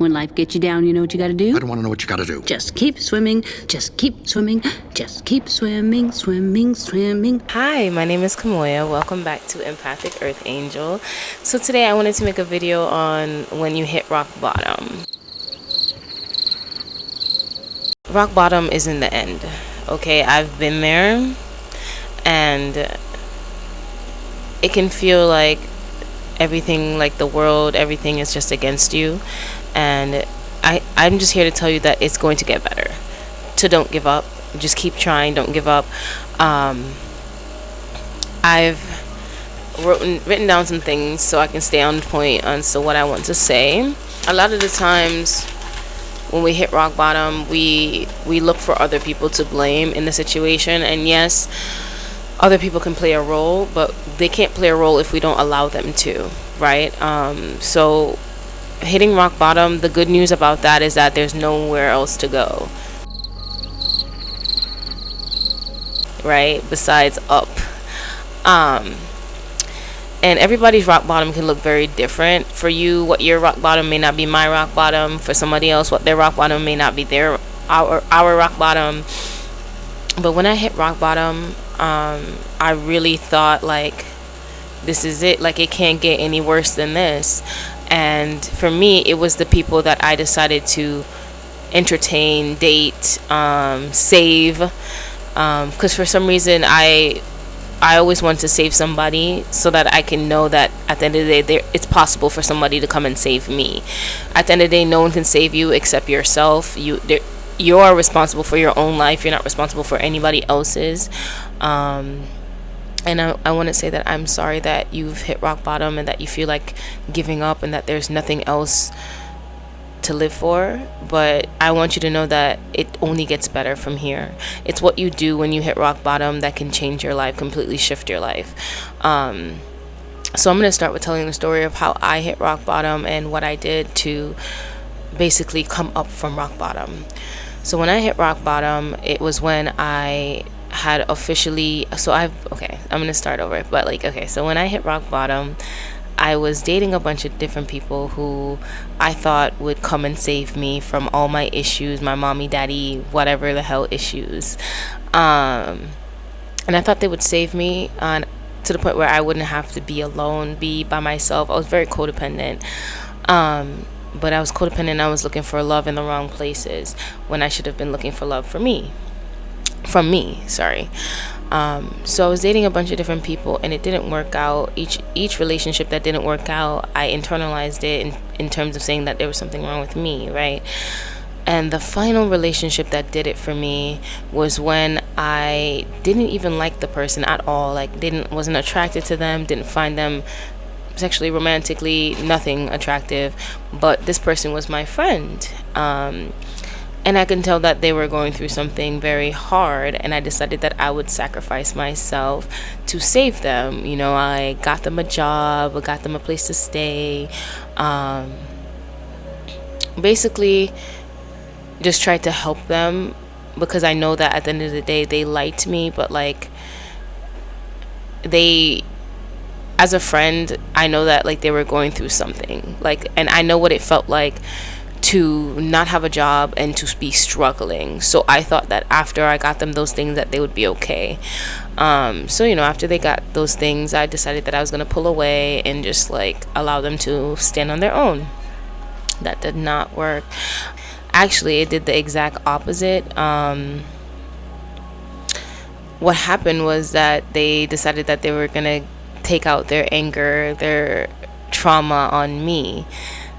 When life gets you down, you know what you gotta do? I don't want to know what you gotta do. Just keep swimming, just keep swimming, just keep swimming, swimming, swimming. Hi, my name is Kamoya. Welcome back to Empathic Earth Angel. So today I wanted to make a video on when you hit rock bottom. Rock bottom isn't the end, okay? I've been there, and it can feel like everything, like the world, everything is just against you. And I'm just here to tell you that it's going to get better. So don't give up. Just keep trying. Don't give up. I've written down some things so I can stay on point on what I want to say. A lot of the times when we hit rock bottom, we look for other people to blame in the situation. And yes, other people can play a role, but they can't play a role if we don't allow them to, right? So hitting rock bottom, the good news about that is that there's nowhere else to go, right, besides up. And everybody's rock bottom can look very different. For you, what your rock bottom may not be my rock bottom. For somebody else, what their rock bottom may not be our rock bottom. But when I hit rock bottom, I really thought, like, this is it. Like, it can't get any worse than this. And for me, it was the people that I decided to entertain, date, save. Because for some reason, I always wanted to save somebody so that I can know that at the end of the day, it's possible for somebody to come and save me. At the end of the day, no one can save you except yourself. You're responsible for your own life. You're not responsible for anybody else's. And I want to say that I'm sorry that you've hit rock bottom and that you feel like giving up and that there's nothing else to live for. But I want you to know that it only gets better from here. It's what you do when you hit rock bottom that can change your life, completely shift your life. So I'm going to start with telling the story of how I hit rock bottom and what I did to basically come up from rock bottom. So when I hit rock bottom, it was when I had officially, I'm gonna start over, but so when I hit rock bottom, I was dating a bunch of different people who I thought would come and save me from all my issues, my mommy, daddy, whatever the hell issues, and I thought they would save me to the point where I wouldn't have to be alone, be by myself. I was very codependent, but I was codependent. I was looking for love in the wrong places when I should have been looking for love from me. So I was dating a bunch of different people, and it didn't work out. Each relationship that didn't work out, I internalized it in terms of saying that there was something wrong with me, right? And the final relationship that did it for me was when I didn't even like the person at all. Wasn't attracted to them, didn't find them sexually, romantically, nothing attractive, but this person was my friend. And I can tell that they were going through something very hard, and I decided that I would sacrifice myself to save them. You know, I got them a job, I got them a place to stay. Basically, just tried to help them because I know that at the end of the day, they liked me, but as a friend, I know that they were going through something. And I know what it felt like to not have a job and to be struggling. So I thought that after I got them those things that they would be okay. So after they got those things, I decided that I was going to pull away and just allow them to stand on their own. That did not work. Actually, it did the exact opposite. What happened was that they decided that they were going to take out their anger, their trauma on me.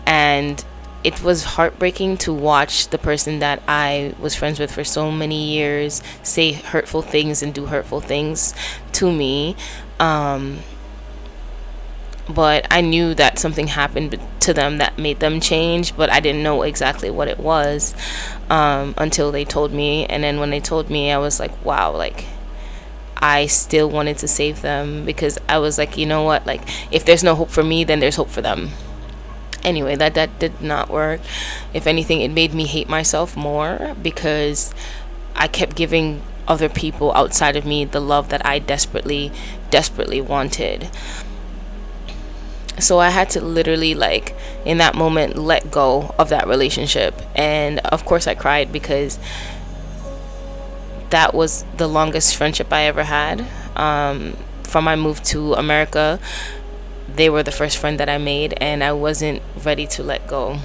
And it was heartbreaking to watch the person that I was friends with for so many years say hurtful things and do hurtful things to me. But I knew that something happened to them that made them change, but I didn't know exactly what it was until they told me. And then when they told me, I was like, wow, I still wanted to save them because I was like, you know what, if there's no hope for me, then there's hope for them. Anyway, that did not work. If anything, it made me hate myself more because I kept giving other people outside of me the love that I desperately wanted. So I had to literally, like, in that moment, let go of that relationship. And of course I cried, because that was the longest friendship I ever had. From I moved to America, they were the first friend that I made, and I wasn't ready to let go.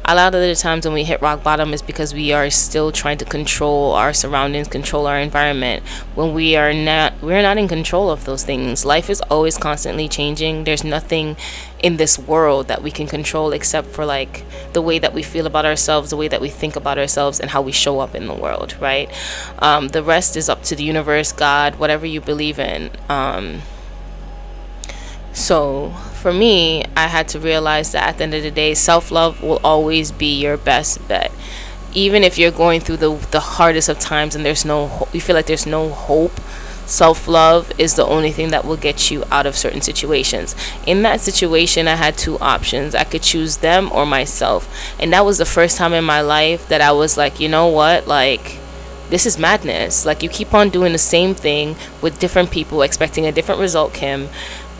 A lot of the times when we hit rock bottom is because we are still trying to control our surroundings, control our environment, when we're not in control of those things. Life is always constantly changing. There's nothing in this world that we can control, except for, like, the way that we feel about ourselves, the way that we think about ourselves, and how we show up in the world, right? The rest is up to the universe, God, whatever you believe in. So for me, I had to realize that at the end of the day, self-love will always be your best bet. Even if you're going through the hardest of times and you feel like there's no hope, self-love is the only thing that will get you out of certain situations. In that situation, I had two options. I could choose them or myself. And that was the first time in my life that I was like, you know what, like, this is madness. Like, you keep on doing the same thing with different people, expecting a different result, Kim.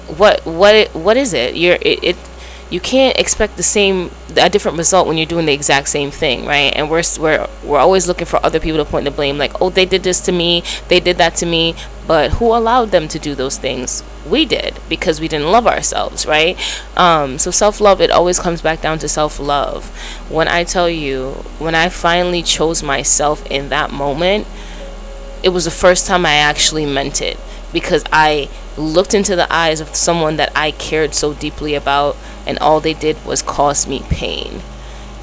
What is it? You can't expect a different result when you're doing the exact same thing, right? And we're always looking for other people to point the blame, like, oh, they did this to me, they did that to me. But who allowed them to do those things? We did, because we didn't love ourselves, right? So self-love, it always comes back down to self-love. When I tell you, when I finally chose myself in that moment, it was the first time I actually meant it, because I looked into the eyes of someone that I cared so deeply about, and all they did was cause me pain.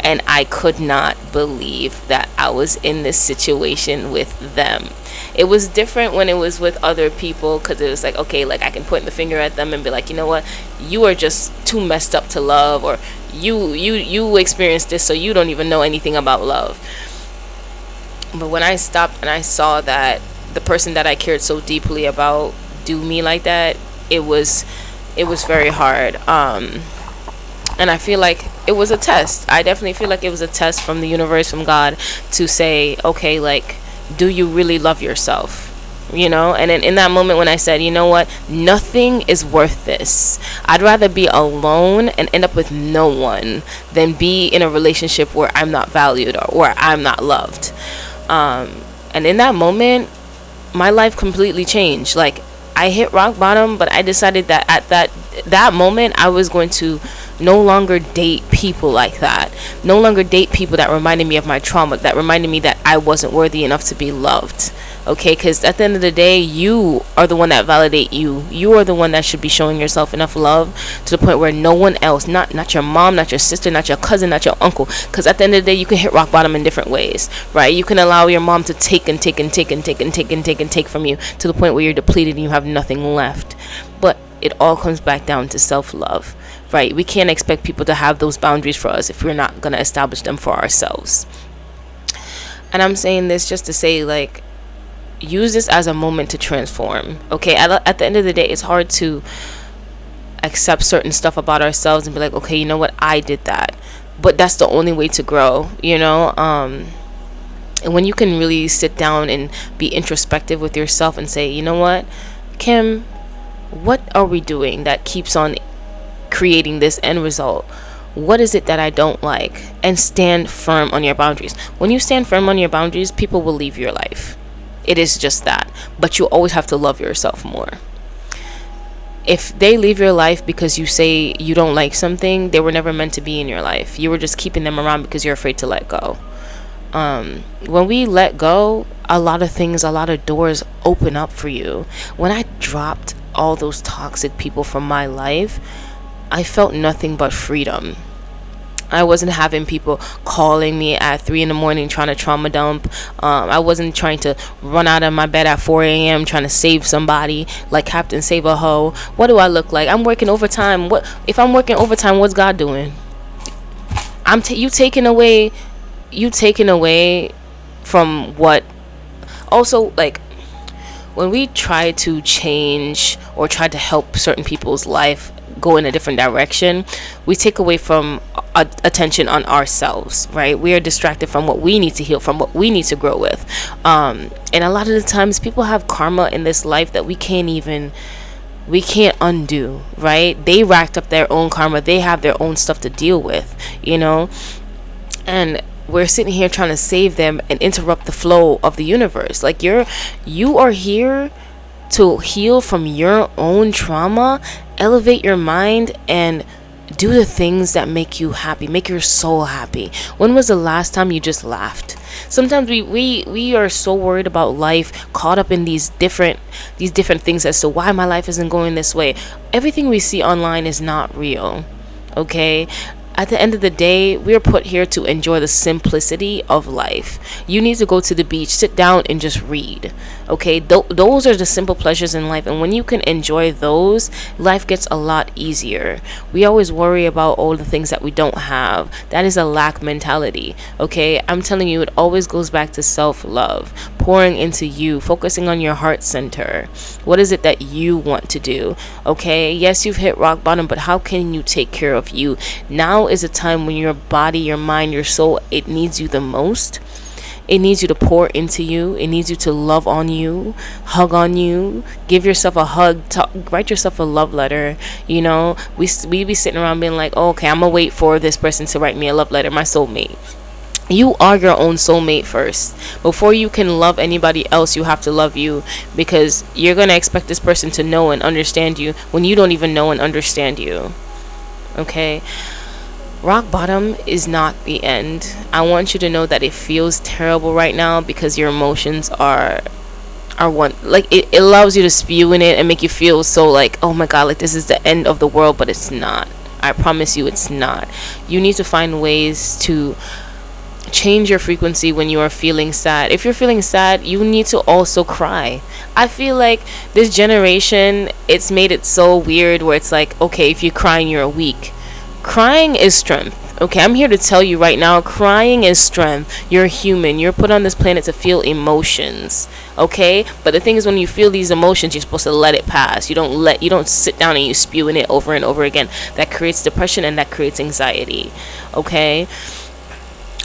And I could not believe that I was in this situation with them. It was different when it was with other people, because it was like, okay, like, I can point the finger at them and be like, you know what, you are just too messed up to love, or you experienced this, so you don't even know anything about love. But when I stopped and I saw that the person that I cared so deeply about do me like that, it was very hard. And I feel like it was a test. I definitely feel like it was a test from the universe, from God, to say, okay, like, do you really love yourself? You know? And in that moment when I said, you know what, nothing is worth this. I'd rather be alone and end up with no one than be in a relationship where I'm not valued, or where I'm not loved. And in that moment, my life completely changed. Like, I hit rock bottom, but I decided that at that moment, I was going to no longer date people like that. No longer date people that reminded me of my trauma, that reminded me that I wasn't worthy enough to be loved. Okay, because at the end of the day, you are the one that validate you. You are the one that should be showing yourself enough love to the point where no one else, not your mom, not your sister, not your cousin, not your uncle. Because at the end of the day, you can hit rock bottom in different ways, right? You can allow your mom to take and take and take and take and take and take and take from you to the point where you're depleted and you have nothing left. But it all comes back down to self-love, right? We can't expect people to have those boundaries for us if we're not going to establish them for ourselves. And I'm saying this just to say, like, use this as a moment to transform. Okay, at the end of the day, it's hard to accept certain stuff about ourselves and be like, okay, you know what, I did that. But that's the only way to grow, you know? And when you can really sit down and be introspective with yourself and say, you know what, Kim, what are we doing that keeps on creating this end result? What is it that I don't like? And stand firm on your boundaries. When you stand firm on your boundaries, people will leave your life. It is just that. But you always have to love yourself more. If they leave your life because you say you don't like something, they were never meant to be in your life. You were just keeping them around because you're afraid to let go. When we let go, a lot of doors open up for you. When I dropped all those toxic people from my life, I felt nothing but freedom. I wasn't having people calling me at 3 a.m. trying to trauma dump. I wasn't trying to run out of my bed at 4 a.m. trying to save somebody like Captain Save a Hoe. What do I look like? I'm working overtime. If I'm working overtime, what's God doing? You taking away from what? Also, like, when we try to change or try to help certain people's life go in a different direction, we take away from attention on ourselves, right? We are distracted from what we need to heal, from what we need to grow with. And a lot of the times people have karma in this life that we can't even we can't undo, right? They racked up their own karma. They have their own stuff to deal with, you know? And we're sitting here trying to save them and interrupt the flow of the universe. Like, you are here to heal from your own trauma, elevate your mind, and do the things that make you happy, make your soul happy. When was the last time you just laughed? Sometimes we are so worried about life, caught up in these different things as to why my life isn't going this way. Everything we see online is not real, okay? At the end of the day, we're put here to enjoy the simplicity of life. You need to go to the beach, sit down, and just read. Okay, those are the simple pleasures in life, and when you can enjoy those, life gets a lot easier. We always worry about all the things that we don't have. That is a lack mentality. Okay, I'm telling you, it always goes back to self-love, pouring into you, focusing on your heart center. What is it that you want to do? Okay, yes, you've hit rock bottom, but how can you take care of you? Now is a time when your body, your mind, your soul, it needs you the most. It needs you to pour into you. It needs you to love on you, hug on you, give yourself a hug, write yourself a love letter. You know, we be sitting around being like, oh, okay, I'm gonna wait for this person to write me a love letter, my soulmate. You are your own soulmate first. Before you can love anybody else, you have to love you, because you're gonna expect this person to know and understand you when you don't even know and understand you. Okay? Rock bottom is not the end. I want you to know that it feels terrible right now because your emotions are one, like, it allows you to spew in it and make you feel so like, oh my god, like this is the end of the world, but it's not. I promise you it's not. You need to find ways to change your frequency when you are feeling sad. If you're feeling sad, you need to also cry. I feel like this generation, it's made it so weird where it's like, okay, if you're crying, you're weak. Crying is strength. Okay, I'm here to tell you right now, crying is strength. You're human. You're put on this planet to feel emotions. Okay? But the thing is, when you feel these emotions, you're supposed to let it pass. You don't sit down and you spew in it over and over again. That creates depression and that creates anxiety. Okay?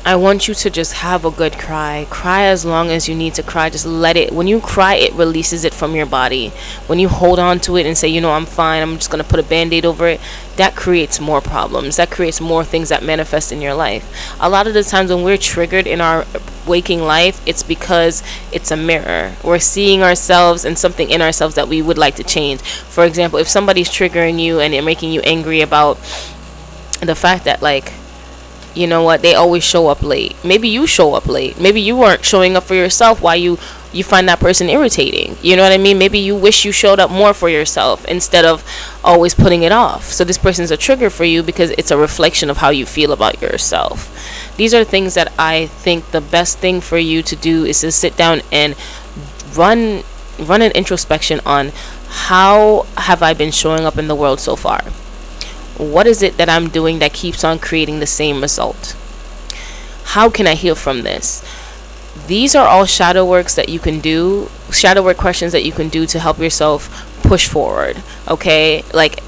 I want you to just have a good cry. Cry as long as you need to cry. Just let it. When you cry, it releases it from your body. When you hold on to it and say, you know, I'm fine, I'm just going to put a band-aid over it, that creates more problems. That creates more things that manifest in your life. A lot of the times when we're triggered in our waking life, it's because it's a mirror. We're seeing ourselves and something in ourselves that we would like to change. For example, if somebody's triggering you and they're making you angry about the fact that, like, you know what, they always show up late. Maybe you show up late. Maybe you weren't showing up for yourself. Why you find that person irritating? You know what I mean? Maybe you wish you showed up more for yourself instead of always putting it off. So this person's a trigger for you because it's a reflection of how you feel about yourself. These are things that I think the best thing for you to do is to sit down and run an introspection on, how have I been showing up in the world so far? What is it that I'm doing that keeps on creating the same result? How can I heal from this? These are all shadow works that you can do, shadow work questions that you can do to help yourself push forward. Okay? Like,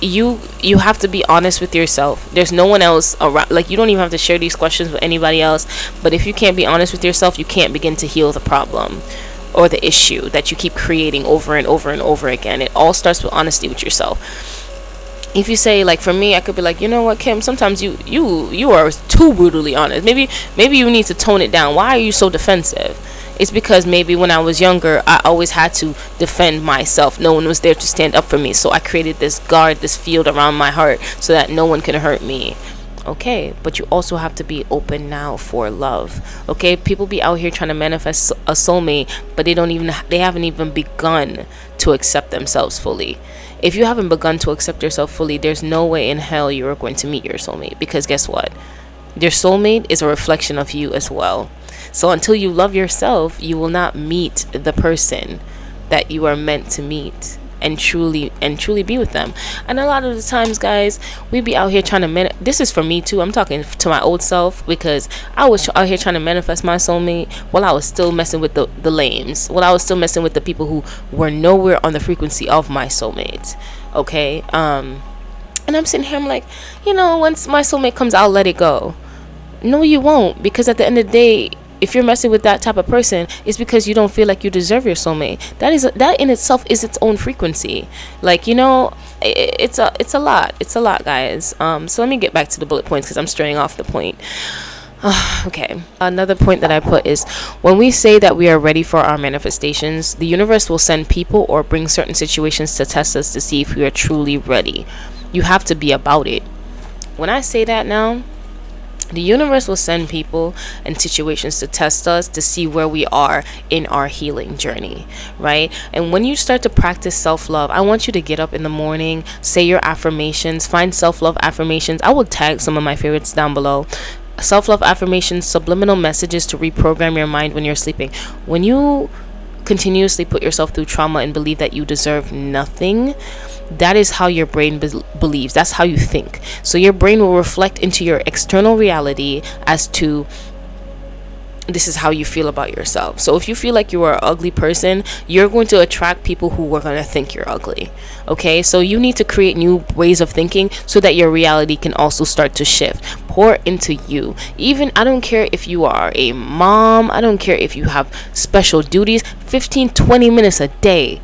you have to be honest with yourself. There's no one else around. Like, you don't even have to share these questions with anybody else. But if you can't be honest with yourself, you can't begin to heal the problem or the issue that you keep creating over and over and over again. It all starts with honesty with yourself. If you say, like, for me, I could be like, you know what, Kim, sometimes you are too brutally honest. Maybe you need to tone it down. Why are you so defensive? It's because maybe when I was younger, I always had to defend myself. No one was there to stand up for me. So I created this guard, this field around my heart so that no one can hurt me. Okay, but you also have to be open now for love. Okay, people be out here trying to manifest a soulmate, but they haven't even begun to accept themselves fully. If you haven't begun to accept yourself fully, there's no way in hell you are going to meet your soulmate, because guess what? Your soulmate is a reflection of you as well. So until you love yourself, you will not meet the person that you are meant to meet and truly be with them. And a lot of the times, guys, we be out here trying to this is for me too. I'm talking to my old self, because I was out here trying to manifest my soulmate while I was still messing with the lames, while I was still messing with the people who were nowhere on the frequency of my soulmate. Okay, and I'm sitting here, I'm like, you know, once my soulmate comes, I'll let it go. No, you won't, because at the end of the day, if you're messing with that type of person, it's because you don't feel like you deserve your soulmate. That in itself is its own frequency. Like, it's a lot, guys. So let me get back to the bullet points, because I'm straying off the point. Okay, another point that I put is, when we say that we are ready for our manifestations, the universe will send people or bring certain situations to test us to see if we are truly ready. You have to be about it. When I say that now, the universe will send people and situations to test us to see where we are in our healing journey, right? And when you start to practice self-love, I want you to get up in the morning, say your affirmations, find self-love affirmations. I will tag some of my favorites down below. Self-love affirmations, subliminal messages to reprogram your mind when you're sleeping. When you continuously put yourself through trauma and believe that you deserve nothing, that is how your brain believes. That's how you think. So your brain will reflect into your external reality as to, this is how you feel about yourself. So if you feel like you are an ugly person, you're going to attract people who are going to think you're ugly. Okay, so you need to create new ways of thinking so that your reality can also start to shift. Pour into you. Even, I don't care if you are a mom, I don't care if you have special duties, 15-20 minutes a day,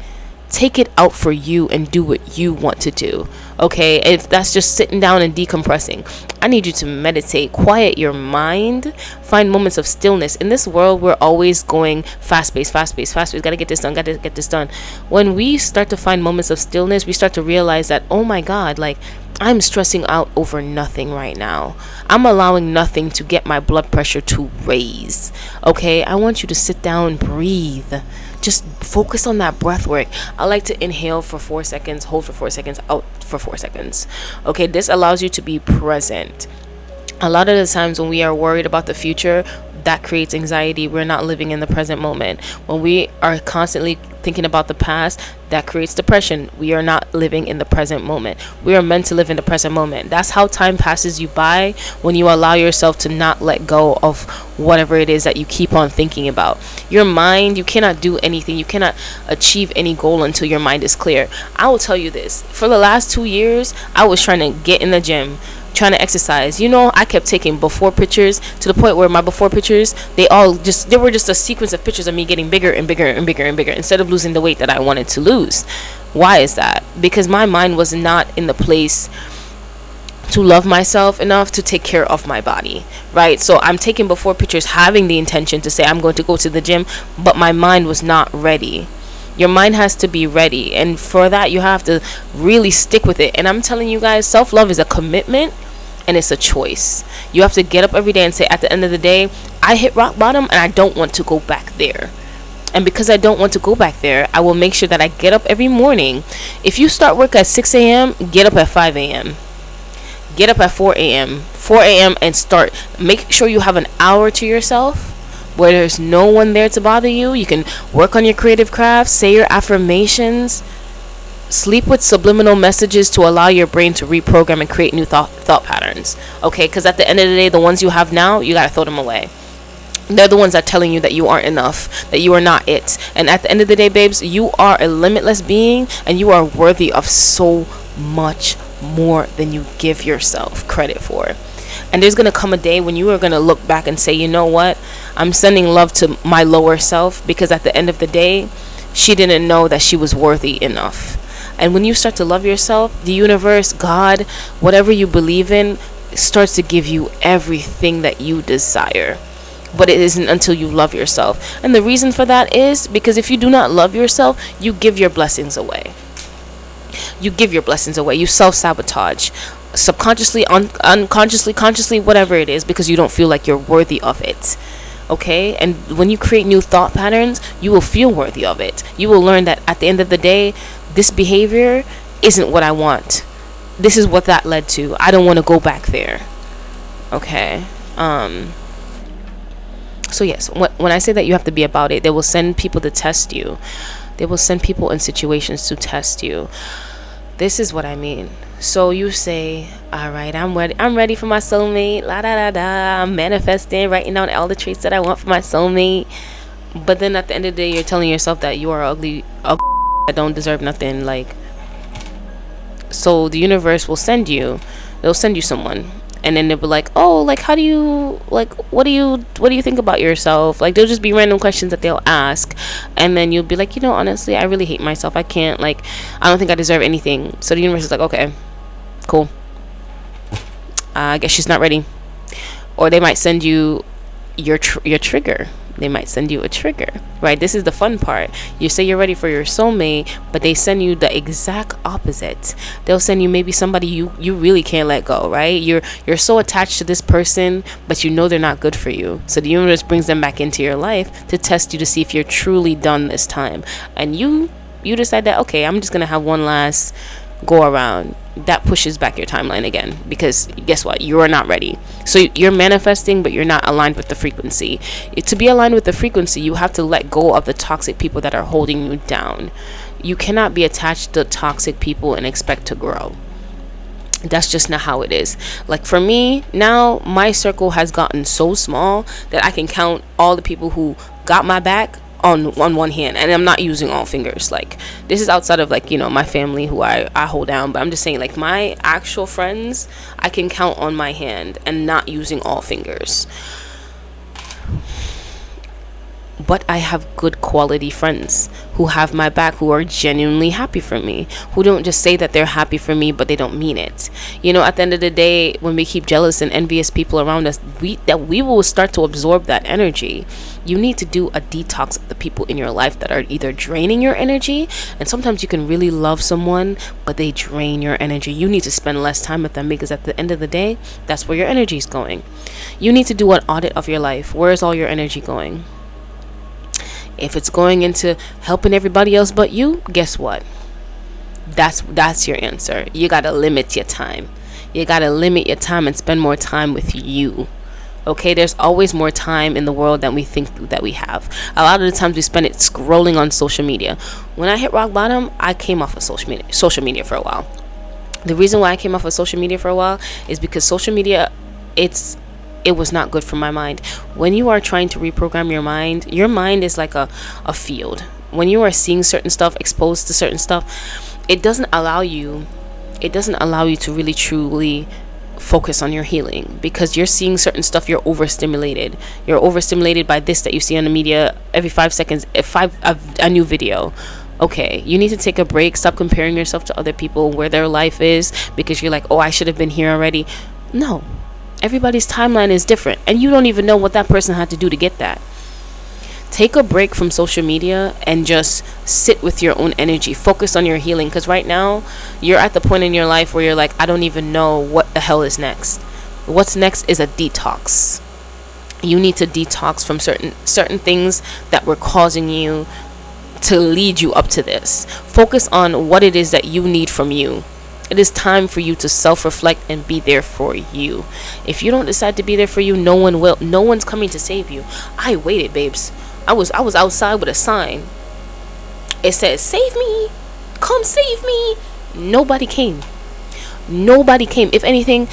take it out for you and do what you want to do. Okay, if that's just sitting down and decompressing, I need you to meditate, quiet your mind, find moments of stillness. In this world, we're always going fast paced, gotta get this done. When we start to find moments of stillness, we start to realize that, oh my God, like, I'm stressing out over nothing right now. I'm allowing nothing to get my blood pressure to raise. Okay, I want you to sit down and breathe. Just focus on that breath work. I like to inhale for 4 seconds, hold for 4 seconds, out for 4 seconds. Okay, this allows you to be present. A lot of the times when we are worried about the future, that creates anxiety. We're not living in the present moment. When we are constantly thinking about the past, that creates depression. We are not living in the present moment. We are meant to live in the present moment. That's how time passes you by, when you allow yourself to not let go of whatever it is that you keep on thinking about. Your mind, you cannot do anything. You cannot achieve any goal until your mind is clear. I will tell you this. For the last 2 years, I was trying to get in the gym, trying to exercise. I kept taking before pictures, to the point where my before pictures, they were just a sequence of pictures of me getting bigger and bigger and bigger and bigger, instead of losing the weight that I wanted to lose. Why is that? Because my mind was not in the place to love myself enough to take care of my body, right? So I'm taking before pictures, having the intention to say I'm going to go to the gym, but my mind was not ready. Your mind has to be ready, and for that you have to really stick with it. And I'm telling you guys, self-love is a commitment, and it's a choice. You have to get up every day and say, at the end of the day, I hit rock bottom and I don't want to go back there. And because I don't want to go back there, I will make sure that I get up every morning. If you start work at 6 a.m., get up at 5 a.m. Get up at 4 a.m. and start. Make sure you have an hour to yourself where there's no one there to bother you. You can work on your creative craft, say your affirmations, sleep with subliminal messages to allow your brain to reprogram and create new thought patterns. Okay, because at the end of the day, the ones you have now, you gotta throw them away. They're the ones that are telling you that you aren't enough, that you are not it. And at the end of the day, babes, you are a limitless being, and you are worthy of so much more than you give yourself credit for. And there's gonna come a day when you are gonna look back and say, you know what, I'm sending love to my lower self, because at the end of the day, she didn't know that she was worthy enough. And when you start to love yourself, the universe, God, whatever you believe in, starts to give you everything that you desire. But it isn't until you love yourself. And the reason for that is because if you do not love yourself, you give your blessings away. You give your blessings away. You self-sabotage. Subconsciously, unconsciously, consciously, whatever it is, because you don't feel like you're worthy of it. Okay? And when you create new thought patterns, you will feel worthy of it. You will learn that at the end of the day, this behavior isn't what I want. This is what that led to. I don't want to go back there. Okay? So yes, when I say that you have to be about it, they will send people to test you. They will send people in situations to test you. This is what I mean. So you say, all right, I'm ready for my soulmate. La da da da. I'm manifesting, writing down all the traits that I want for my soulmate. But then at the end of the day, you're telling yourself that you are ugly that don't deserve nothing. Like, so the universe will they'll send you someone, and then they'll be like, oh, like, how do you, like, what do you think about yourself? Like, they'll just be random questions that they'll ask, and then you'll be like, honestly, I really hate myself. I can't, like, I don't think I deserve anything. So the universe is like, okay, cool, I guess she's not ready. Or they might send you your trigger. They might send you a trigger, right? This is the fun part. You say you're ready for your soulmate, but they send you the exact opposite. They'll send you maybe somebody you really can't let go, right? You're so attached to this person, but they're not good for you. So the universe brings them back into your life to test you, to see if you're truly done this time. And you decide that, okay, I'm just gonna have one last go around. That pushes back your timeline again, because guess what, you're not ready. So you're manifesting, but you're not aligned with the frequency. To be aligned with the frequency, you have to let go of the toxic people that are holding you down. You cannot be attached to toxic people and expect to grow. That's just not how it is. Like, for me now, my circle has gotten so small that I can count all the people who got my back on one hand, and I'm not using all fingers. Like, this is outside of, like, my family who I hold down, but I'm just saying, like, my actual friends I can count on my hand and not using all fingers. But I have good quality friends who have my back, who are genuinely happy for me, who don't just say that they're happy for me, but they don't mean it. At the end of the day, when we keep jealous and envious people around us, we will start to absorb that energy. You need to do a detox of the people in your life that are either draining your energy, and sometimes you can really love someone, but they drain your energy. You need to spend less time with them, because at the end of the day, that's where your energy is going. You need to do an audit of your life. Where is all your energy going? If it's going into helping everybody else but you, guess what? That's your answer. You gotta limit your time. You gotta limit your time and spend more time with you. Okay, there's always more time in the world than we think that we have. A lot of the times we spend it scrolling on social media. When I hit rock bottom, I came off of social media for a while. The reason why I came off of social media for a while is because social media, it was not good for my mind. When you are trying to reprogram your mind is like a field. When you are seeing certain stuff, exposed to certain stuff, it doesn't allow you to really truly focus on your healing, because you're seeing certain stuff. You're overstimulated by this that you see on the media every 5 seconds, a new video. Okay, you need to take a break. Stop comparing yourself to other people, where their life is, because you're like, oh, I should have been here already. No, everybody's timeline is different, and you don't even know what that person had to do to get that. Take a break from social media and just sit with your own energy. Focus on your healing, because right now you're at the point in your life where you're like, I don't even know what the hell is next. What's next is a detox. You need to detox from certain things that were causing you to lead you up to this. Focus on what it is that you need from you. It is time for you to self-reflect and be there for you. If you don't decide to be there for you, no one will. No one's coming to save you. I waited, babes. I was outside with a sign. It says, "Save me, come save me." Nobody came. If anything,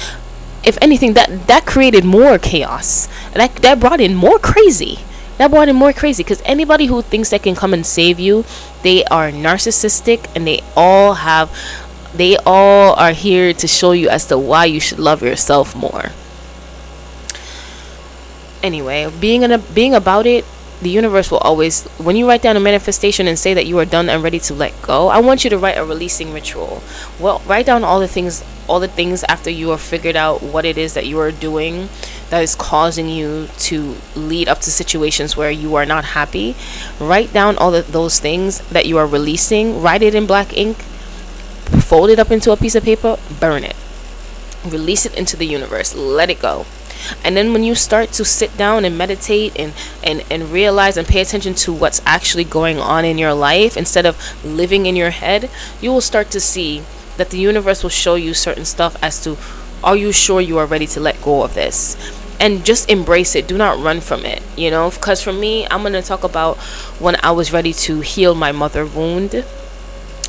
that created more chaos. That brought in more crazy. Because anybody who thinks they can come and save you, they are narcissistic, and they all are here to show you as to why you should love yourself more. Anyway, being about it, the universe will always, when you write down a manifestation and say that you are done and ready to let go, I want you to write a releasing ritual. Well, write down all the things after you have figured out what it is that you are doing that is causing you to lead up to situations where you are not happy. Write down all those things that you are releasing. Write it in black ink. Fold it up into a piece of paper. Burn it. Release it into the universe. Let it go. And then when you start to sit down and meditate and realize and pay attention to what's actually going on in your life, instead of living in your head, you will start to see that the universe will show you certain stuff as to, are you sure you are ready to let go of this? And just embrace it. Do not run from it, because for me, I'm going to talk about when I was ready to heal my mother wound.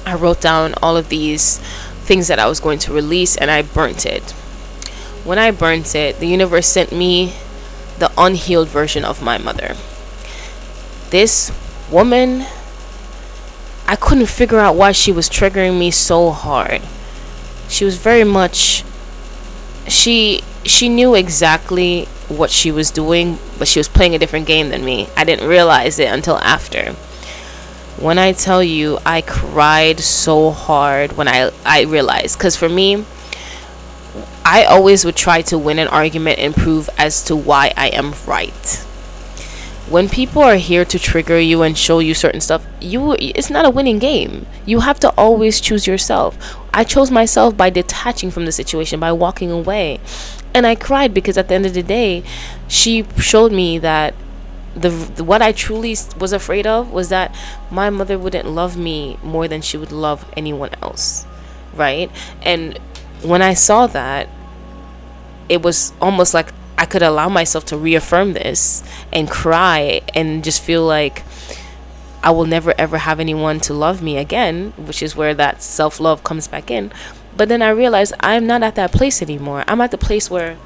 I wrote down all of these things that I was going to release, and I burnt it. When I burnt it, the universe sent me the unhealed version of my mother. This woman, I couldn't figure out why she was triggering me so hard. She was very much she knew exactly what she was doing, but she was playing a different game than me. I didn't realize it until after. When I tell you, I cried so hard when I realized, because for me, I always would try to win an argument and prove as to why I am right. When people are here to trigger you and show you certain stuff, it's not a winning game. You have to always choose yourself. I chose myself by detaching from the situation, by walking away. And I cried because at the end of the day, she showed me that the what I truly was afraid of was that my mother wouldn't love me more than she would love anyone else, right? And when I saw that, it was almost like I could allow myself to reaffirm this and cry and just feel like I will never ever have anyone to love me again, which is where that self-love comes back in. But then I realized I'm not at that place anymore. I'm at the place where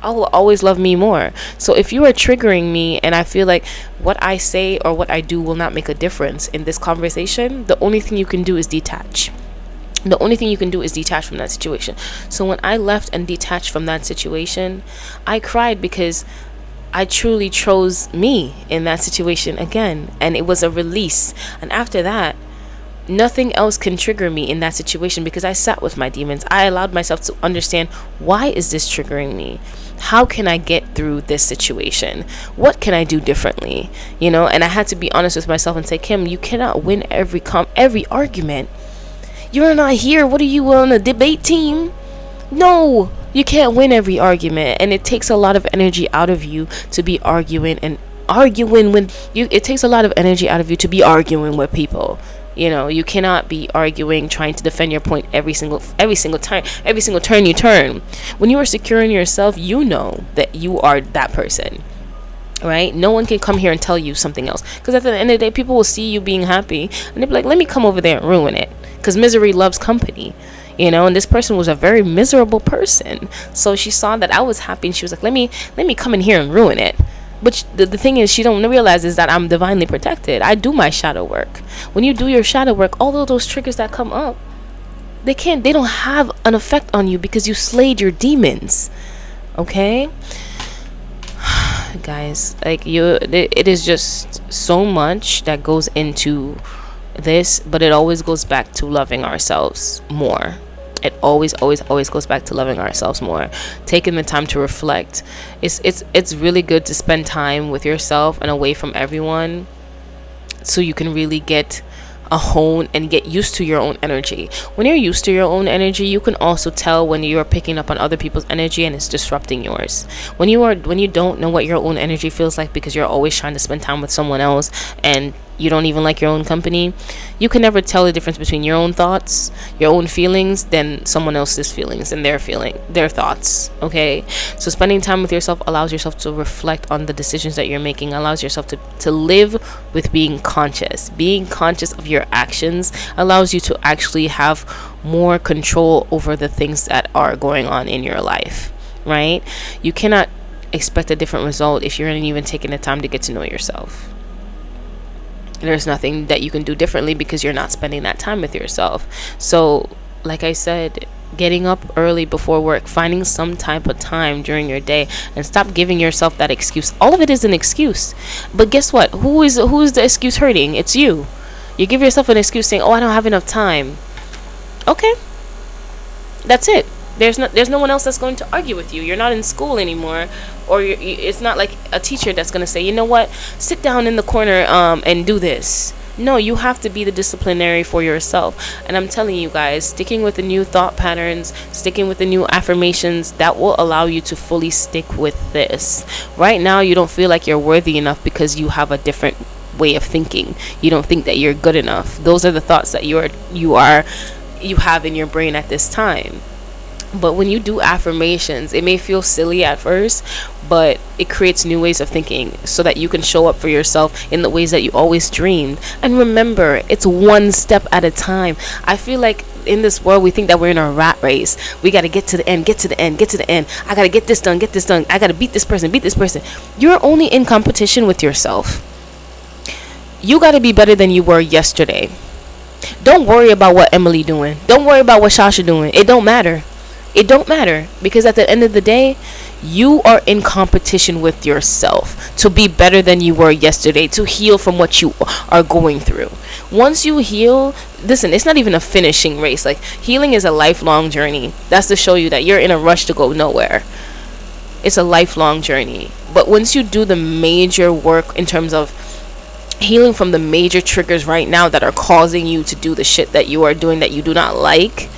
I will always love me more. So if you are triggering me and I feel like what I say or what I do will not make a difference in this conversation, the only thing you can do is detach. The only thing you can do is detach from that situation. So when I left and detached from that situation, I cried because I truly chose me in that situation again. And it was a release. And after that, nothing else can trigger me in that situation because I sat with my demons. I allowed myself to understand, why is this triggering me? How can I get through this situation? What can I do differently? And I had to be honest with myself and say, Kim, you cannot win every argument. You're not here. What are you, on a debate team? No, you can't win every argument. And it takes a lot of energy out of you to be arguing when it takes a lot of energy out of you to be arguing with people. You cannot be arguing, trying to defend your point every single time, every single turn you turn. When you are secure in yourself, you know that you are that person. Right? No one can come here and tell you something else. Because at the end of the day, people will see you being happy and they'll be like, let me come over there and ruin it. Because misery loves company. And this person was a very miserable person. So she saw that I was happy and she was like, let me come in here and ruin it. But the thing is, she don't realize is that I'm divinely protected. I do my shadow work. When you do your shadow work, all of those triggers that come up, they don't have an effect on you because you slayed your demons. Okay? Guys, it is just so much that goes into this, but it always goes back to loving ourselves more. It always goes back to loving ourselves more, taking the time to reflect. It's really good to spend time with yourself and away from everyone, so you can really get a hone and get used to your own energy. When you're used to your own energy, you can also tell when you're picking up on other people's energy and it's disrupting yours. When you don't know what your own energy feels like because you're always trying to spend time with someone else and you don't even like your own company, you can never tell the difference between your own thoughts, your own feelings, than someone else's feelings and their thoughts. Okay, so spending time with yourself allows yourself to reflect on the decisions that you're making, allows yourself to live with being conscious of your actions, allows you to actually have more control over the things that are going on in your life. Right? You cannot expect a different result if you're not even taking the time to get to know yourself. There's nothing that you can do differently because you're not spending that time with yourself. So, like I said, getting up early before work, finding some type of time during your day, and stop giving yourself that excuse. All of it is an excuse. But guess what? Who is the excuse hurting? It's you. You give yourself an excuse saying, "Oh, I don't have enough time." Okay. That's it. There's no one else that's going to argue with you. You're not in school anymore, or it's not like a teacher that's going to say, you know what, sit down in the corner and do this. No, you have to be the disciplinary for yourself. And I'm telling you guys, sticking with the new thought patterns, sticking with the new affirmations, that will allow you to fully stick with this. Right now, you don't feel like you're worthy enough because you have a different way of thinking. You don't think that you're good enough. Those are the thoughts that you have in your brain at this time. But when you do affirmations, it may feel silly at first, but it creates new ways of thinking so that you can show up for yourself in the ways that you always dreamed. And remember, it's one step at a time. I feel like in this world, we think that we're in a rat race. We got to get to the end, get to the end. I got to get this done. I got to beat this person. You're only in competition with yourself. You got to be better than you were yesterday. Don't worry about what Emily doing. Don't worry about what Shasha doing. It don't matter. It don't matter, because at the end of the day, you are in competition with yourself to be better than you were yesterday, to heal from what you are going through. Once you heal, listen, it's not even a finishing race. Like, healing is a lifelong journey. That's to show you that you're in a rush to go nowhere. It's a lifelong journey. But once you do the major work in terms of healing from the major triggers right now that are causing you to do the shit that you are doing that you do not like,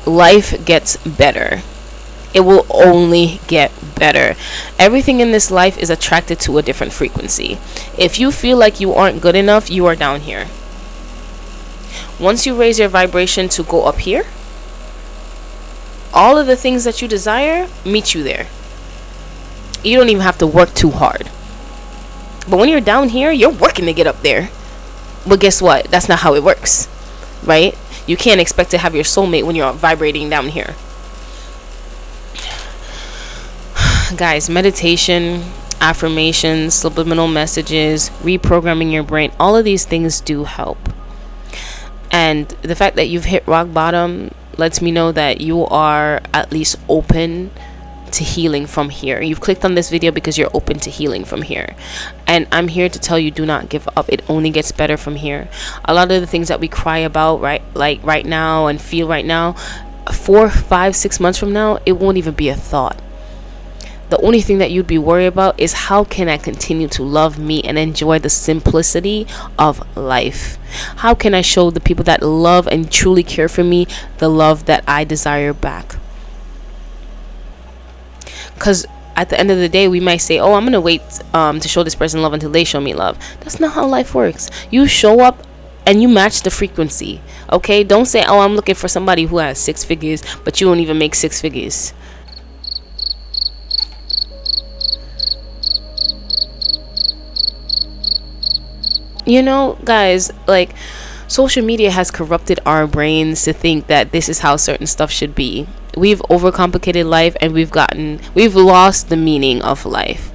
life gets better. It will only get better. Everything in this life is attracted to a different frequency. If you feel like you aren't good enough, you are down here. Once you raise your vibration to go up here, all of the things that you desire meet you there. You don't even have to work too hard. But when you're down here, you're working to get up there. But guess what? That's not how it works, right? You can't expect to have your soulmate when you're vibrating down here. Guys, meditation, affirmations, subliminal messages, reprogramming your brain, all of these things do help. And the fact that you've hit rock bottom lets me know that you are at least open to healing from here. You've clicked on this video because you're open to healing from here. And I'm here to tell you, do not give up. It only gets better from here. A lot of the things that we cry about right now and feel right now, 4, 5, 6 months from now, it won't even be a thought. The only thing that you'd be worried about is, how can I continue to love me and enjoy the simplicity of life? How can I show the people that love and truly care for me the love that I desire back? Because at the end of the day, we might say, oh, I'm going to wait to show this person love until they show me love. That's not how life works. You show up and you match the frequency. Okay? Don't say, oh, I'm looking for somebody who has 6 figures, but you don't even make 6 figures. You know, guys, like, social media has corrupted our brains to think that this is how certain stuff should be. We've overcomplicated life, and we've lost the meaning of life.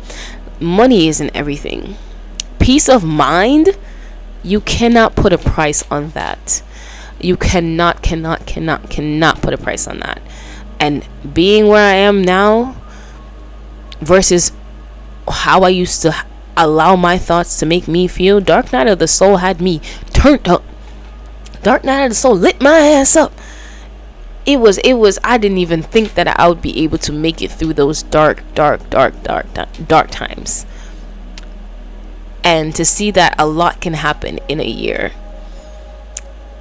Money isn't everything. Peace of mind, you cannot put a price on that. You cannot put a price on that. And being where I am now versus how I used to allow my thoughts to make me feel, Dark Night of the Soul had me turned up. Dark Night of the Soul lit my ass up. It was I didn't even think that I would be able to make it through those dark times. And to see that a lot can happen in a year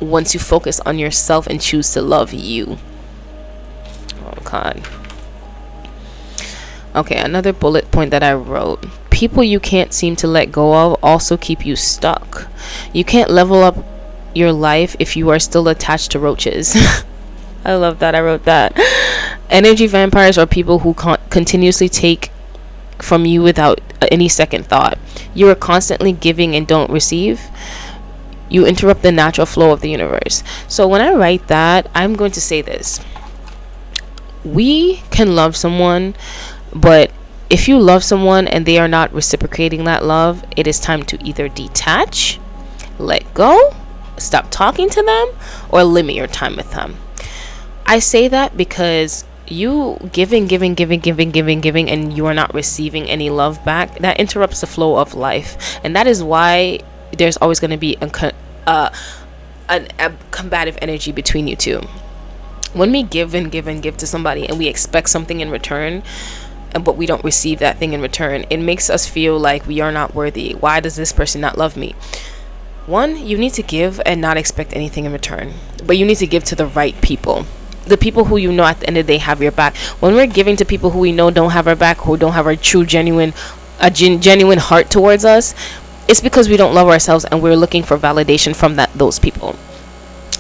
once you focus on yourself and choose to love you. Oh God. Okay, another bullet point that I wrote. People you can't seem to let go of also keep you stuck. You can't level up your life if you are still attached to roaches. I love that. I wrote that. Energy vampires are people who continuously take from you without any second thought. You are constantly giving and don't receive. You interrupt the natural flow of the universe. So when I write that, I'm going to say this. We can love someone, but if you love someone and they are not reciprocating that love, it is time to either detach, let go, stop talking to them, or limit your time with them. I say that because you giving, and you are not receiving any love back, that interrupts the flow of life. And that is why there's always going to be a combative energy between you two. When we give to somebody and we expect something in return, but we don't receive that thing in return, it makes us feel like we are not worthy. Why does this person not love me? One, you need to give and not expect anything in return, but you need to give to the right people. The people who you know at the end of the day have your back. When we're giving to people who we know don't have our back, who don't have our true genuine heart towards us, it's because we don't love ourselves and we're looking for validation from those people.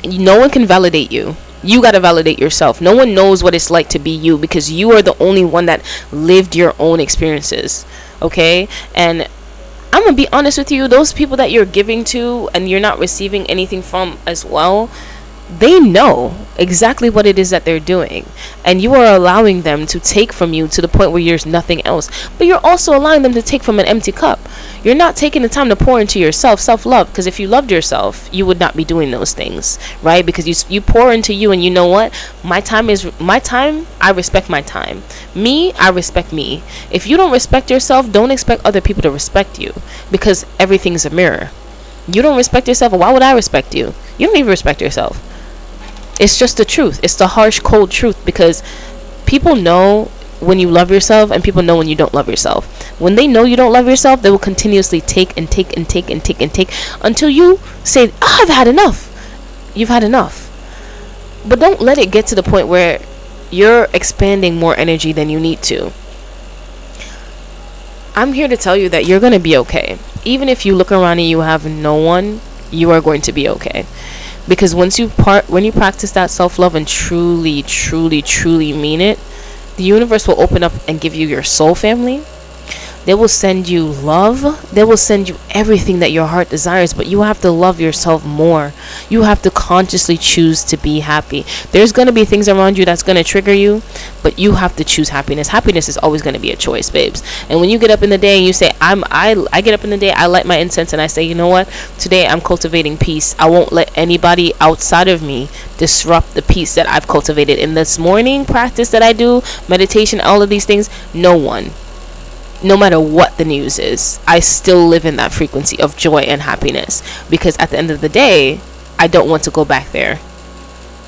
No one can validate you. You got to validate yourself. No one knows what it's like to be you, because you are the only one that lived your own experiences. Okay? And I'm going to be honest with you, those people that you're giving to and you're not receiving anything from as well, they know exactly what it is that they're doing, and you are allowing them to take from you to the point where there's nothing else. But you're also allowing them to take from an empty cup. You're not taking the time to pour into yourself, self-love, because if you loved yourself, you would not be doing those things, right? Because you pour into you, and you know what, my time is my time. I respect my time. Me, I respect me. If you don't respect yourself, don't expect other people to respect you, because everything's a mirror. You don't respect yourself, why would I respect you? You don't even respect yourself. It's just the truth. It's the harsh, cold truth, because people know when you love yourself, and people know when you don't love yourself. When they know you don't love yourself, they will continuously take and take and take and take and take until you say, I've had enough. You've had enough. But don't let it get to the point where you're expanding more energy than you need to. I'm here to tell you that you're going to be okay. Even if you look around and you have no one, you are going to be okay. Because when you practice that self-love and truly, truly, truly mean it, the universe will open up and give you your soul family. They will send you love. They will send you everything that your heart desires, but you have to love yourself more. You have to consciously choose to be happy. There's going to be things around you that's going to trigger you, but you have to choose happiness. Happiness is always going to be a choice, babes. And when you get up in the day and you say, I get up in the day, I light my incense, and I say, you know what? Today I'm cultivating peace. I won't let anybody outside of me disrupt the peace that I've cultivated in this morning practice that I do, meditation, all of these things. No one. No matter what the news is, I still live in that frequency of joy and happiness, because at the end of the day, I don't want to go back there.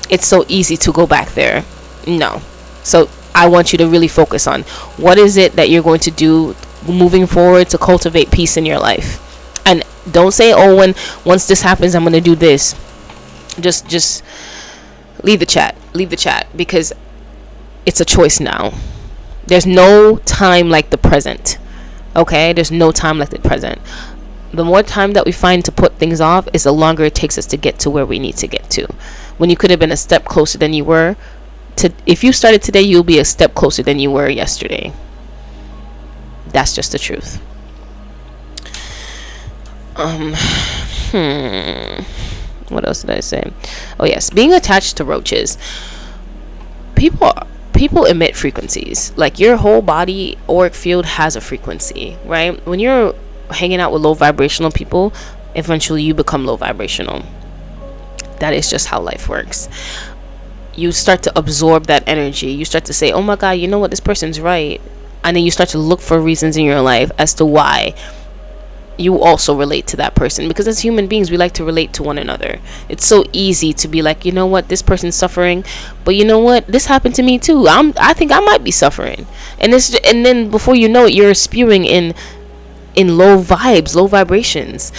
It's so easy to go back there. No. So I want you to really focus on what is it that you're going to do moving forward to cultivate peace in your life. And don't say, oh, once this happens, I'm going to do this. Just leave the chat, because it's a choice now. There's no time like the present. Okay? There's no time like the present. The more time that we find to put things off is the longer it takes us to get to where we need to get to. When you could have been a step closer than you were. If you started today, you'll be a step closer than you were yesterday. That's just the truth. What else did I say? Oh, yes. Being attached to roaches. People emit frequencies. Like, your whole body auric field has a frequency, right? When you're hanging out with low vibrational people, eventually you become low vibrational. That is just how life works. You start to absorb that energy. You start to say, oh my God, you know what, this person's right. And then you start to look for reasons in your life as to why you also relate to that person, because as human beings, we like to relate to one another. It's so easy to be like, you know what, this person's suffering, but you know what, this happened to me too. I think I might be suffering, and then before you know it, you're spewing in low vibes, low vibrations.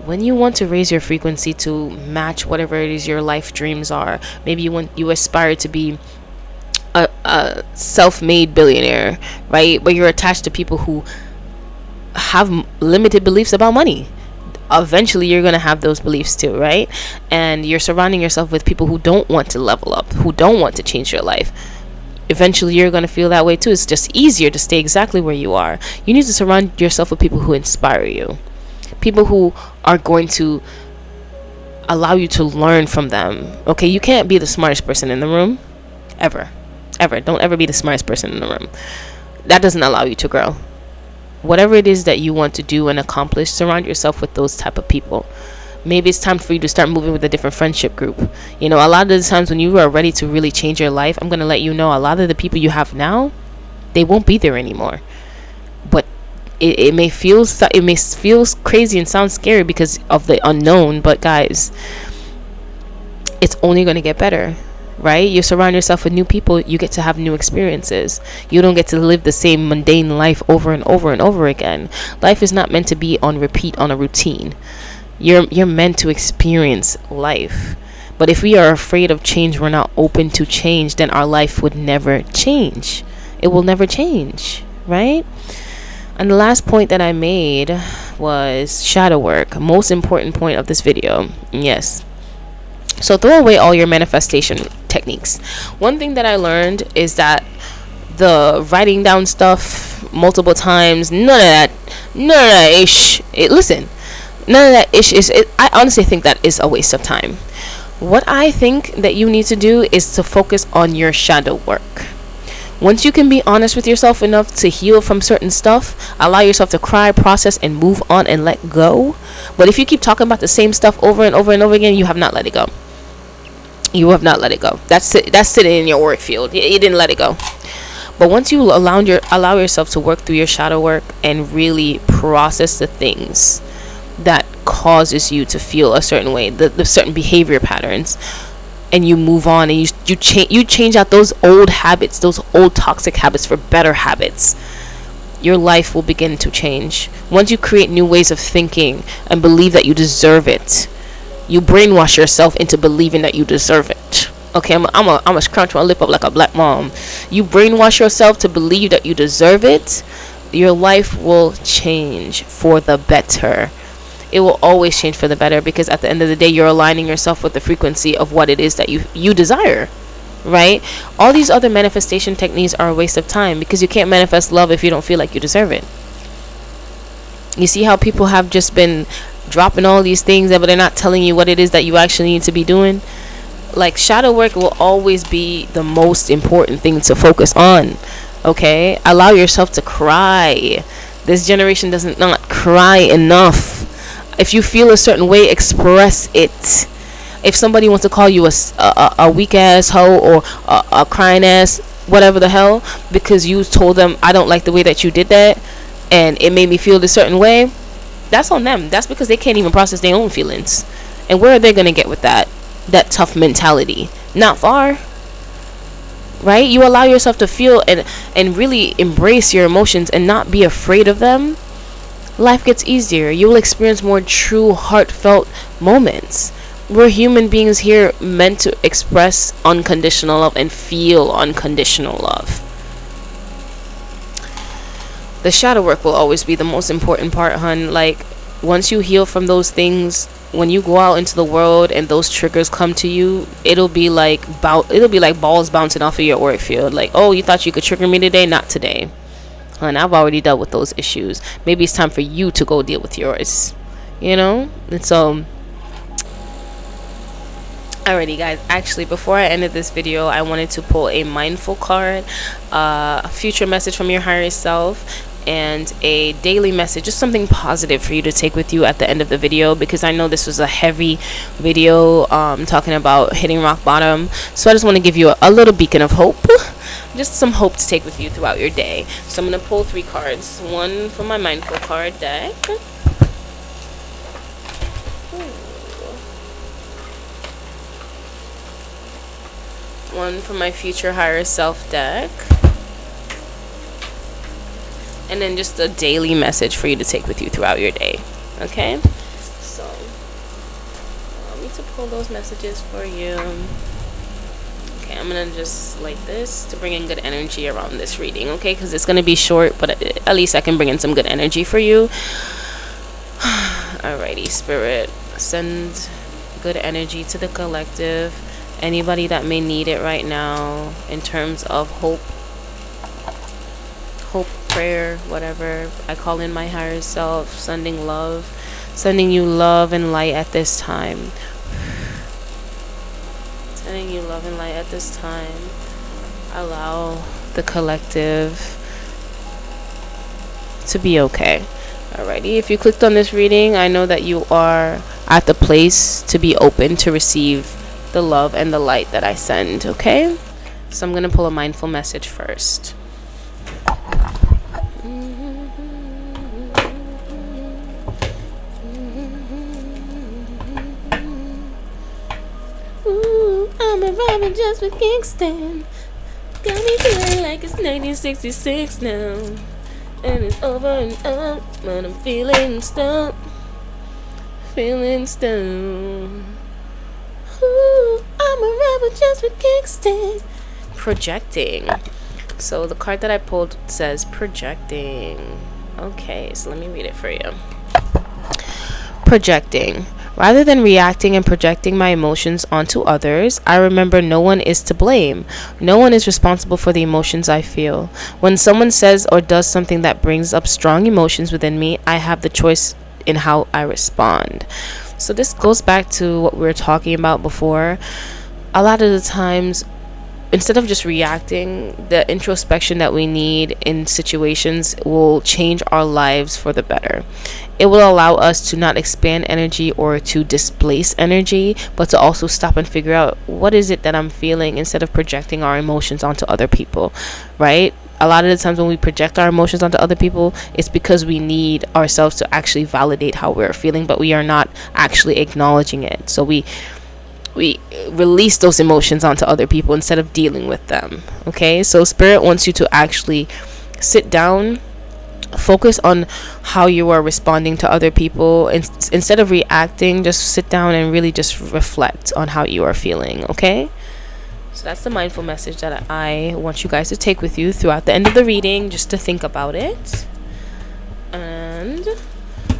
When you want to raise your frequency to match whatever it is your life dreams are, maybe you aspire to be a self-made billionaire, right? But you're attached to people who have limited beliefs about money. Eventually you're going to have those beliefs too, right? And you're surrounding yourself with people who don't want to level up, who don't want to change your life. Eventually you're going to feel that way too. It's just easier to stay exactly where you are. You need to surround yourself with people who inspire you, people who are going to allow you to learn from them. Okay, you can't be the smartest person in the room ever. Don't ever be the smartest person in the room. That doesn't allow you to grow. Whatever it is that you want to do and accomplish, surround yourself with those type of people. Maybe it's time for you to start moving with a different friendship group. You know, a lot of the times when you are ready to really change your life, I'm going to let you know, a lot of the people you have now, they won't be there anymore. But it may feel crazy and sound scary because of the unknown, but guys, it's only going to get better. Right? You surround yourself with new people, you get to have new experiences. You don't get to live the same mundane life over and over and over again. Life is not meant to be on repeat, on a routine. You're meant to experience life. But if we are afraid of change, we're not open to change, then our life would never change. It will never change, right? And the last point that I made was shadow work. Most important point of this video. Yes. So throw away all your manifestation techniques. One thing that I learned is that the writing down stuff multiple times, none of that ish. None of that ish is. I honestly think that is a waste of time. What I think that you need to do is to focus on your shadow work. Once you can be honest with yourself enough to heal from certain stuff, allow yourself to cry, process, and move on and let go. But if you keep talking about the same stuff over and over and over again, you have not let it go. You have not let it go. That's sitting in your work field. You didn't let it go. But once you allow yourself to work through your shadow work and really process the things that causes you to feel a certain way, the certain behavior patterns, and you move on, and you change out those old habits, those old toxic habits, for better habits, your life will begin to change. Once you create new ways of thinking and believe that you deserve it, you brainwash yourself into believing that you deserve it. Okay, I'm a scrunch my lip up like a black mom. You brainwash yourself to believe that you deserve it. Your life will change for the better. It will always change for the better, because at the end of the day, you're aligning yourself with the frequency of what it is that you desire, right? All these other manifestation techniques are a waste of time, because you can't manifest love if you don't feel like you deserve it. You see how people have just been dropping all these things, but they're not telling you what it is that you actually need to be doing. Like, shadow work will always be the most important thing to focus on. Okay, allow yourself to cry. This generation does not cry enough. If you feel a certain way, express it. If somebody wants to call you a weak ass hoe, or a crying ass, whatever the hell, because you told them, I don't like the way that you did that, and it made me feel this certain way, that's on them. That's because they can't even process their own feelings. And where are they going to get with that tough mentality? Not far. Right? You allow yourself to feel and really embrace your emotions and not be afraid of them. Life gets easier. You will experience more true, heartfelt moments. We're human beings here meant to express unconditional love and feel unconditional love. The shadow work will always be the most important part, hun. Like, once you heal from those things, when you go out into the world and those triggers come to you, it'll be like balls bouncing off of your auric field. Like, oh, you thought you could trigger me today? Not today. And I've already dealt with those issues. Maybe it's time for you to go deal with yours. You know? And so, alrighty, guys. Actually, before I ended this video, I wanted to pull a mindful card, a future message from your higher self, and a daily message, just something positive for you to take with you at the end of the video, because I know this was a heavy video talking about hitting rock bottom. So I just want to give you a little beacon of hope, just some hope to take with you throughout your day. So I'm going to pull 3 cards, one from my mindful card deck, one from my future higher self deck, and then just a daily message for you to take with you throughout your day. Okay? So, allow me to pull those messages for you. Okay, I'm going to just like this to bring in good energy around this reading, okay? Because it's going to be short, but at least I can bring in some good energy for you. Alrighty, Spirit. Send good energy to the collective. Anybody that may need it right now in terms of hope, prayer, whatever. I call in my higher self, sending you love and light at this time. Sending you love and light at this time. Allow the collective to be okay. Alrighty, if you clicked on this reading, I know that you are at the place to be open to receive the love and the light that I send, okay? So I'm going to pull a mindful message first. Ooh, I'm arriving just with Kingston. Got me feeling like it's 1966 now. And it's over and up, but I'm feeling stoned. Ooh, I'm arriving just with Kingston. Projecting. So the card that I pulled says projecting. Okay, so let me read it for you. Projecting. Rather than reacting and projecting my emotions onto others, I remember no one is to blame. No one is responsible for the emotions I feel. When someone says or does something that brings up strong emotions within me, I have the choice in how I respond. So this goes back to what we were talking about before. A lot of the times, instead of just reacting, the introspection that we need in situations will change our lives for the better. It will allow us to not expand energy or to displace energy, but to also stop and figure out what is it that I'm feeling, instead of projecting our emotions onto other people, right? A lot of the times when we project our emotions onto other people, it's because we need ourselves to actually validate how we're feeling, but we are not actually acknowledging it. So we release those emotions onto other people instead of dealing with them. Okay, so spirit wants you to actually sit down, focus on how you are responding to other people, and instead of reacting, just sit down and really just reflect on how you are feeling. Okay, so that's the mindful message that I want you guys to take with you throughout the end of the reading, just to think about it. And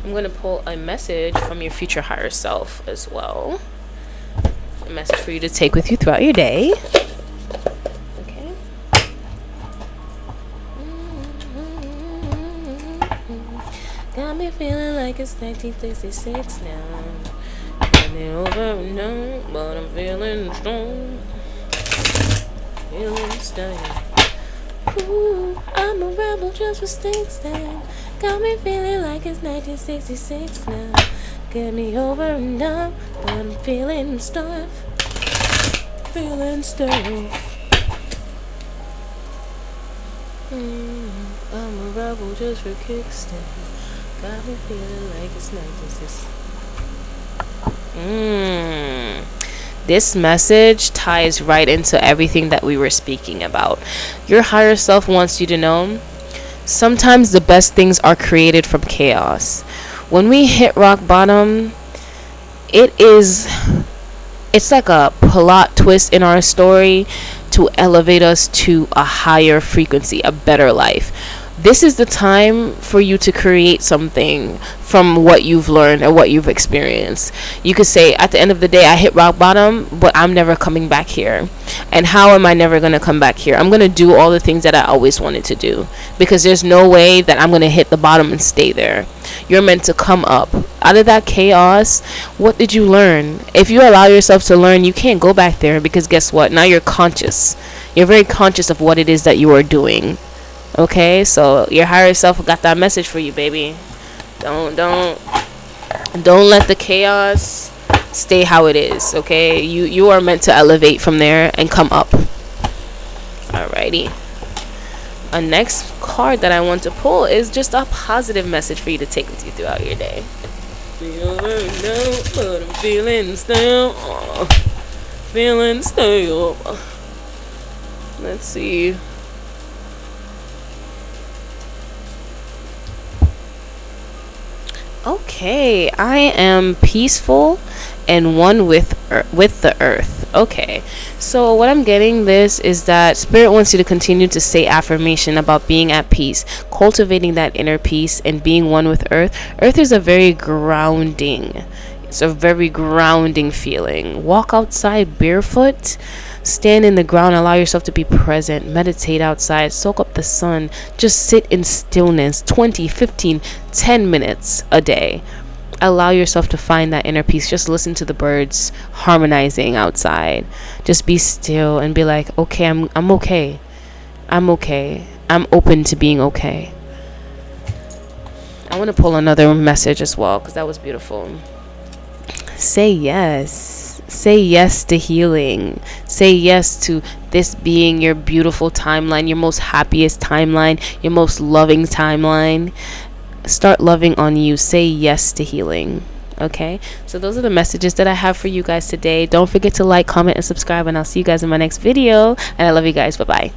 I'm going to pull a message from your future higher self as well. A message for you to take with you throughout your day. Okay. Got me feeling like it's 1966 now. Got me over now, but I'm feeling strong. Feeling stunning. Ooh, I'm a rebel just for stakes then. Got me feeling like it's 1966 now. Get me over and up, but I'm feeling stuff. Feeling stuff. I'm a rebel just for kicks then. Got me feeling like it's 1966. This message ties right into everything that we were speaking about. Your higher self wants you to know sometimes the best things are created from chaos. When we hit rock bottom, it's like a plot twist in our story to elevate us to a higher frequency, a better life. This is the time for you to create something from what you've learned or what you've experienced. You could say, at the end of the day, I hit rock bottom, but I'm never coming back here. And how am I never going to come back here? I'm going to do all the things that I always wanted to do, because there's no way that I'm going to hit the bottom and stay there. You're meant to come up. Out of that chaos, what did you learn? If you allow yourself to learn, you can't go back there, because guess what? Now you're conscious. You're very conscious of what it is that you are doing. Okay, so your higher self got that message for you, baby. Don't let the chaos stay how it is. Okay, you are meant to elevate from there and come up. Alrighty. A next card that I want to pull is just a positive message for you to take with you throughout your day. But I'm feeling still. Feeling still. Let's see. Okay, I am peaceful and one with the earth. Okay, so what I'm getting this is that spirit wants you to continue to say affirmation about being at peace, cultivating that inner peace and being one with earth. Earth is a very grounding. It's a very grounding feeling. Walk outside barefoot. Stand in the ground, allow yourself to be present, meditate outside, soak up the sun, just sit in stillness 20, 15, 10 minutes a day. Allow yourself to find that inner peace. Just listen to the birds harmonizing outside. Just be still and be like, okay, I'm okay. I'm okay. I'm open to being okay. I want to pull another message as well, because that was beautiful. Say yes. Say yes to healing. Say yes to this being your beautiful timeline, your most happiest timeline, your most loving timeline. Start loving on you. Say yes to healing. Okay, so those are the messages that I have for you guys today. Don't forget to like, comment, and subscribe, and I'll see you guys in my next video. And I love you guys. Bye-bye.